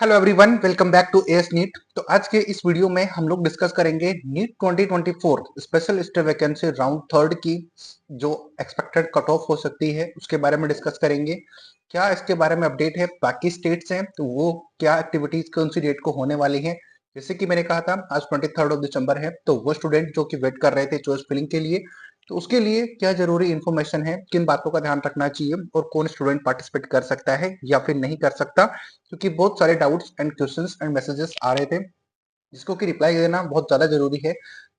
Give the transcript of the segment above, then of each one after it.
Hello everyone, welcome back to AS NEET. तो आज के इस वीडियो में हम लोग डिस्कस करेंगे NEET 2024 special stray vacancy round third की जो एक्सपेक्टेड कट ऑफ हो सकती है उसके बारे में डिस्कस करेंगे। क्या इसके बारे में अपडेट है, बाकी स्टेट्स हैं तो वो क्या एक्टिविटीज कौन सी डेट को होने वाली है। जैसे कि मैंने कहा था आज 23 दिसंबर है, तो वो स्टूडेंट जो कि वेट कर रहे थे चॉइस फिलिंग के लिए, तो उसके लिए क्या जरूरी इन्फॉर्मेशन है, किन बातों का ध्यान रखना चाहिए और कौन स्टूडेंट पार्टिसिपेट कर सकता है या फिर नहीं कर सकता, क्योंकि बहुत सारे doubts and questions and messages आ रहे थे जिसको कि रिप्लाई देना बहुत ज्यादा जरूरी है।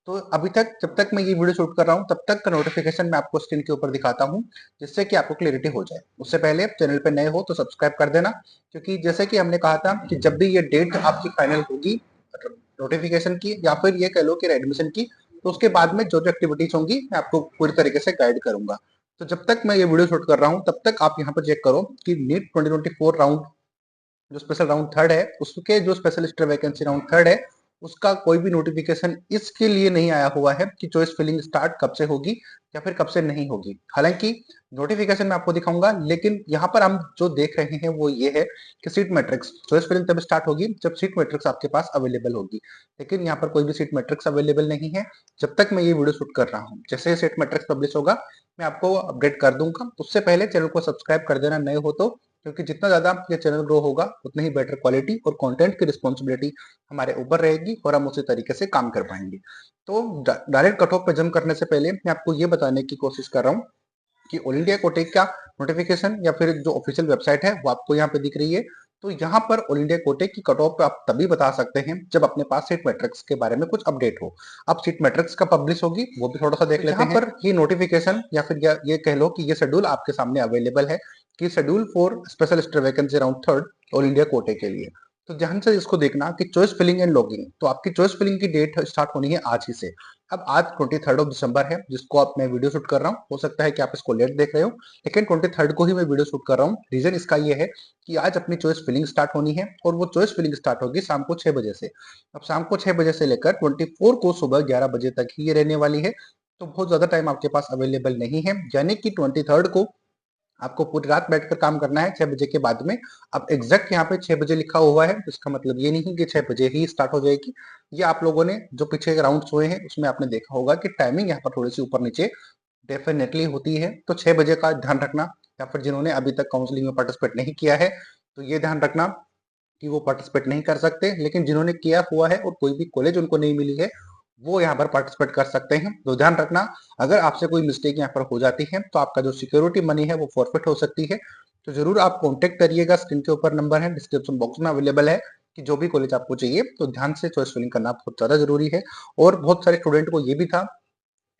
तो अभी तक जब तक मैं ये वीडियो शूट कर रहा हूँ तब तक का नोटिफिकेशन मैं आपको स्क्रीन के ऊपर दिखाता हूँ, जिससे कि आपको क्लियरिटी हो जाए। उससे पहले चैनल पे नए हो तो सब्सक्राइब कर देना, क्योंकि जैसे कि हमने कहा था कि जब भी ये डेट आपकी फाइनल होगी नोटिफिकेशन की या फिर ये कह लो कि एडमिशन की, तो उसके बाद में जो जो एक्टिविटीज होंगी मैं आपको पूरी तरीके से गाइड करूंगा। तो जब तक मैं ये वीडियो शूट कर रहा हूँ तब तक आप यहाँ पर चेक करो कि नीट 2024 राउंड जो स्पेशल राउंड थर्ड है उसके जो special stray vacancy round third है उसका कोई भी नोटिफिकेशन इसके लिए नहीं आया हुआ है कि चॉइस फिलिंग स्टार्ट कब से होगी या फिर कब से नहीं होगी। हालांकि नोटिफिकेशन मैं आपको दिखाऊंगा, लेकिन यहाँ पर हम जो देख रहे हैं वो ये है कि सीट मैट्रिक्स चॉइस फिलिंग तब स्टार्ट होगी जब सीट मैट्रिक्स आपके पास अवेलेबल होगी, लेकिन यहाँ पर कोई भी सीट मैट्रिक्स अवेलेबल नहीं है जब तक मैं ये वीडियो शूट कर रहा हूँ। जैसे ही सीट मैट्रिक्स पब्लिश होगा मैं आपको अपडेट कर दूंगा। उससे पहले चैनल को सब्सक्राइब कर देना नए हो तो, क्योंकि जितना ज्यादा ये चैनल ग्रो होगा उतनी ही बेटर क्वालिटी और कंटेंट की रिस्पॉन्सिबिलिटी हमारे ऊपर रहेगी और हम उसी तरीके से काम कर पाएंगे। तो डायरेक्ट कट ऑफ पे जंप करने से पहले मैं आपको ये बताने की कोशिश कर रहा हूँ कि ऑल इंडिया कोटे का नोटिफिकेशन या फिर जो ऑफिशियल वेबसाइट है वो आपको यहाँ पे दिख रही है। तो यहाँ पर ऑल इंडिया कोटे की कट ऑफ आप तभी बता सकते हैं जब अपने पास सीट मैट्रिक्स के बारे में कुछ अपडेट हो। अब सीट मैट्रिक्स का पब्लिश होगी वो भी थोड़ा सा देख लेते हैं। यहाँ पर ये नोटिफिकेशन या फिर ये कह लो कि ये शेड्यूल आपके सामने अवेलेबल है कि schedule for special stray vacancy round third all India कोटे के लिए। तो ध्यान से इसको देखना कि चॉइस फिलिंग एंड लॉगिंग, तो आपकी चॉइस फिलिंग की डेट स्टार्ट होनी है आज ही से। अब आज 23 दिसंबर है जिसको आप मैं वीडियो शूट कर रहा हूँ, हो सकता है कि आप इसको लेट देख रहे हो, लेकिन 23 को ही मैं वीडियो शूट कर रहा हूँ। रीजन इसका ये है कि आज अपनी चॉइस फिलिंग स्टार्ट होनी है और वो चॉइस फिलिंग स्टार्ट होगी शाम को 6 बजे से। अब शाम को 6 बजे से लेकर 24 को सुबह 11 बजे तक ही ये रहने वाली है। तो बहुत ज्यादा टाइम आपके पास अवेलेबल नहीं है, यानी कि 23 को आपको पूरी रात बैठकर काम करना है 6 बजे के बाद में। अब एग्जैक्ट यहाँ पे 6 बजे लिखा हुआ है, इसका मतलब ये नहीं कि 6 बजे ही स्टार्ट हो जाएगी। ये आप लोगों ने जो पीछे राउंड हुए हैं उसमें आपने देखा होगा कि टाइमिंग यहाँ पर थोड़ी सी ऊपर नीचे डेफिनेटली होती है। तो 6 बजे का ध्यान रखना, या फिर जिन्होंने अभी तक काउंसलिंग में पार्टिसिपेट नहीं किया है तो ये ध्यान रखना कि वो पार्टिसिपेट नहीं कर सकते, लेकिन जिन्होंने किया हुआ है और कोई भी कॉलेज उनको नहीं मिली है वो यहाँ पर पार्टिसिपेट कर सकते हैं। तो ध्यान रखना, अगर आपसे कोई मिस्टेक यहाँ पर हो जाती है तो आपका जो सिक्योरिटी मनी है वो फॉरफिट हो सकती है। तो जरूर आप कॉन्टेक्ट करिएगा, स्क्रीन के ऊपर नंबर है, डिस्क्रिप्शन बॉक्स में अवेलेबल है कि जो भी कॉलेज आपको चाहिए। तो ध्यान से चॉइस फिलिंग करना बहुत ज्यादा जरूरी है। और बहुत सारे स्टूडेंट को ये भी था,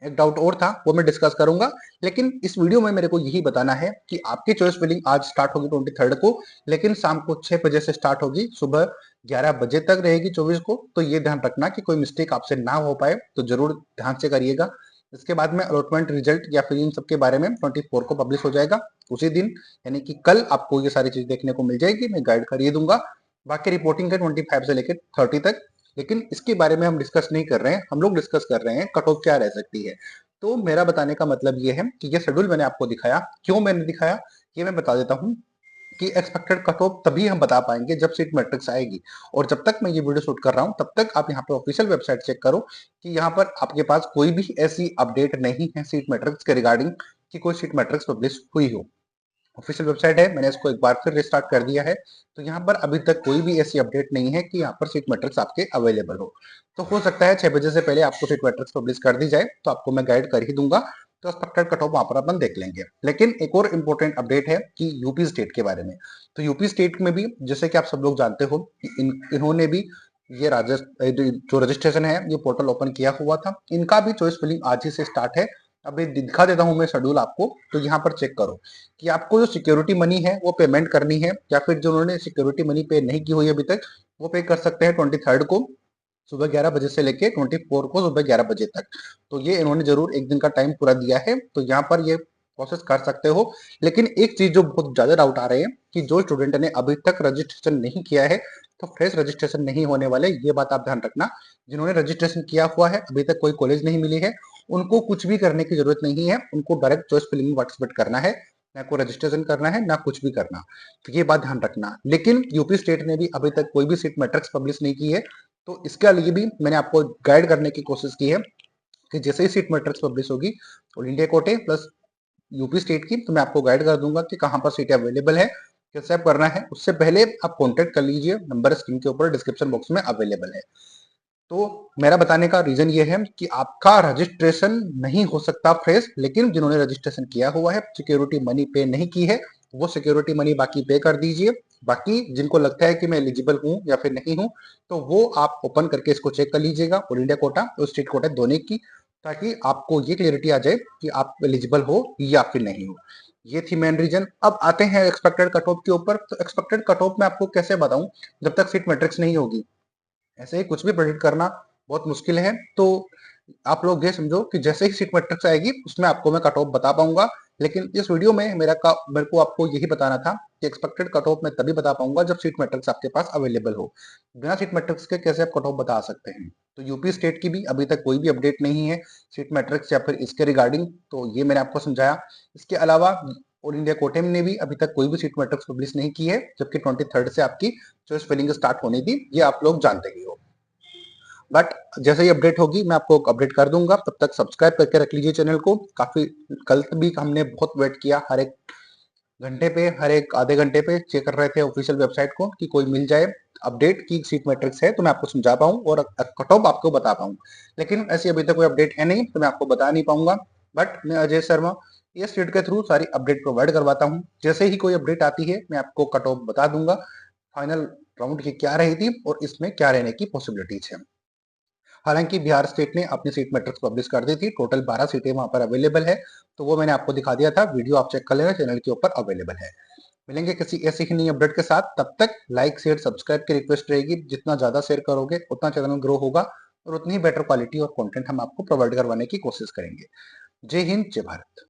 एक डाउट और था वो मैं डिस्कस करूंगा, लेकिन इस वीडियो में मेरे को यही बताना है कि आपकी चॉइस फिलिंग आज स्टार्ट होगी 23 को, लेकिन शाम को 6 बजे से स्टार्ट होगी, सुबह 11 बजे तक रहेगी 24 को। तो ये ध्यान रखना कि कोई मिस्टेक आपसे ना हो पाए, तो जरूर ध्यान से करिएगा। इसके बाद में अलॉटमेंट रिजल्ट या फिर इन सब के बारे में 24 को पब्लिश हो जाएगा उसी दिन, यानी कि कल आपको ये सारी चीज देखने को मिल जाएगी, मैं गाइड कर ही दूंगा। बाकी रिपोर्टिंग है 25 से लेकर 30 तक, लेकिन इसके बारे में हम डिस्कस नहीं कर रहे हैं, हम लोग डिस्कस कर रहे हैं कट ऑफ क्या रह सकती है। तो मेरा बताने का मतलब ये है कि ये शेड्यूल मैंने आपको दिखाया, क्यों मैंने दिखाया ये मैं बता देता हूँ कि एक्सपेक्टेड कट ऑफ तभी हम बता पाएंगे जब सीट मैट्रिक्स आएगी। और जब तक मैं ये वीडियो शूट कर रहा हूँ तब तक आप यहाँ पे ऑफिशियल वेबसाइट चेक करो कि यहाँ पर आपके पास कोई भी ऐसी अपडेट नहीं है सीट मैट्रिक्स के रिगार्डिंग कि कोई सीट मैट्रिक्स पब्लिश हुई हो। ऑफिशियल वेबसाइट है, मैंने इसको एक बार फिर रिस्टार्ट कर दिया है। तो यहाँ पर अभी तक कोई भी ऐसी अपडेट नहीं है कि यहाँ पर सीट मैट्रिक्स आपके अवेलेबल हो। तो हो सकता है 6 बजे से पहले आपको सीट मैट्रिक्स पब्लिश कर दी जाए, तो आपको मैं गाइड कर ही दूंगा। तो एक्सपेक्टेड कट ऑफ वहां पर अपन देख लेंगे। लेकिन एक और इम्पोर्टेंट अपडेट है कि यूपी स्टेट के बारे में। तो यूपी स्टेट में भी जैसे कि आप सब लोग जानते हो कि इन्होंने भी ये जो रजिस्ट्रेशन है ये पोर्टल ओपन किया हुआ था, इनका भी चॉइस फिलिंग आज ही से स्टार्ट है। अभी दिखा देता हूं मैं शेड्यूल आपको, तो यहाँ पर चेक करो कि आपको जो सिक्योरिटी मनी है वो पेमेंट करनी है, या फिर जो उन्होंने सिक्योरिटी मनी पे नहीं की हुई अभी तक वो पे कर सकते हैं 23 को सुबह 11 बजे से लेके 24 को सुबह 11 बजे तक। तो ये इन्होंने जरूर एक दिन का टाइम पूरा दिया है, तो यहाँ पर ये प्रोसेस कर सकते हो। लेकिन एक चीज जो बहुत ज्यादा डाउट आ रहे हैं कि जो स्टूडेंट ने अभी तक रजिस्ट्रेशन नहीं किया है तो फ्रेश रजिस्ट्रेशन नहीं होने वाले, ये बात आप ध्यान रखना। जिन्होंने रजिस्ट्रेशन किया हुआ है अभी तक कोई कॉलेज नहीं मिली है, उनको कुछ भी करने की जरूरत नहीं है, उनको डायरेक्ट चॉइस फिलिंग में पार्टिसिपेट करना है। ना को रजिस्ट्रेशन करना है, ना कुछ भी करना। तो ये बात ध्यान रखना। लेकिन यूपी स्टेट ने भी अभी तक कोई भी सीट मैट्रिक्स पब्लिश नहीं की है, तो इसके लिए भी मैंने आपको गाइड करने की कोशिश की है कि जैसे ही सीट मैट्रिक्स पब्लिश होगी ऑल इंडिया कोटे प्लस यूपी स्टेट की, तो मैं आपको गाइड कर दूंगा कि कहाँ पर सीटें अवेलेबल है, कैसे आप करना है। उससे पहले आप कॉन्टेक्ट कर लीजिए, नंबर स्क्रीन के ऊपर डिस्क्रिप्शन बॉक्स में अवेलेबल है। तो मेरा बताने का रीजन ये है कि आपका रजिस्ट्रेशन नहीं हो सकता फ्रेश, लेकिन जिन्होंने रजिस्ट्रेशन किया हुआ है, सिक्योरिटी मनी पे नहीं की है, वो सिक्योरिटी मनी बाकी पे कर दीजिए। बाकी जिनको लगता है कि मैं एलिजिबल हूँ या फिर नहीं हूँ, तो वो आप ओपन करके इसको चेक कर लीजिएगा, ऑल इंडिया कोटा और स्टेट कोटा दोनों की, ताकि आपको ये क्लियरिटी आ जाए कि आप एलिजिबल हो या फिर नहीं हो। ये थी मेन रीजन। अब आते हैं एक्सपेक्टेड कट ऑफ के ऊपर। तो एक्सपेक्टेड कट ऑफ मैं आपको कैसे बताऊं जब तक सीट मैट्रिक्स नहीं होगी, ऐसे ही कुछ भी प्रेडिक्ट करना बहुत मुश्किल है। तो आप लोग ये समझो कि जैसे ही सीट मैट्रिक्स आएगी उसमें आपको मैं कट ऑफ बता पाऊंगा। लेकिन इस वीडियो में मेरे को आपको यही बताना था कि एक्सपेक्टेड कट ऑफ मैं तभी बता पाऊंगा जब सीट मैट्रिक्स आपके पास अवेलेबल हो। बिना सीट मैट्रिक्स के कैसे आप कट ऑफ बता सकते हैं। तो यूपी स्टेट की भी अभी तक कोई भी अपडेट नहीं है सीट मैट्रिक्स या फिर इसके रिगार्डिंग, तो ये मैंने आपको समझाया। इसके अलावा ऑल इंडिया कोटेम ने भी अभी तक कोई भी सीट मैट्रिक्स पब्लिश नहीं की है, जबकि 23 से आपकी चॉइस फिलिंग स्टार्ट होनी थी, ये आप लोग जानते ही हो। बट जैसे ही अपडेट होगी मैं आपको अपडेट कर दूंगा। तब तक सब्सक्राइब करके रख लीजिए चैनल को। काफी कल भी हमने बहुत वेट किया, हर एक घंटे पे, हर एक आधे घंटे पे चेक कर रहे थे ऑफिशियल वेबसाइट को कि कोई मिल जाए अपडेट की सीट मैट्रिक्स है तो मैं आपको समझा पाऊँ और कट ऑफ आपको बता पाऊँ। लेकिन ऐसी अभी तक कोई अपडेट है नहीं, तो मैं आपको बता नहीं पाऊंगा। बट मैं अजय शर्मा ये स्टेट के थ्रू सारी अपडेट प्रोवाइड करवाता हूँ। जैसे ही कोई अपडेट आती है मैं आपको कट ऑफ बता दूंगा, फाइनल राउंड की क्या रही थी और इसमें क्या रहने की पॉसिबिलिटीज है। हालांकि बिहार स्टेट ने अपनी सीट मैट्रिक्स पब्लिश कर दी थी, टोटल 12 सीटें वहां पर अवेलेबल है, तो वो मैंने आपको दिखा दिया था, वीडियो आप चेक कर लेना, चैनल के ऊपर अवेलेबल है। मिलेंगे किसी ऐसी ही नई अपडेट के साथ, तब तक लाइक शेयर सब्सक्राइब की रिक्वेस्ट रहेगी। जितना ज्यादा शेयर करोगे उतना चैनल ग्रो होगा और उतनी ही बेटर क्वालिटी और कंटेंट हम आपको प्रोवाइड करवाने की कोशिश करेंगे। जय हिंद, जय भारत।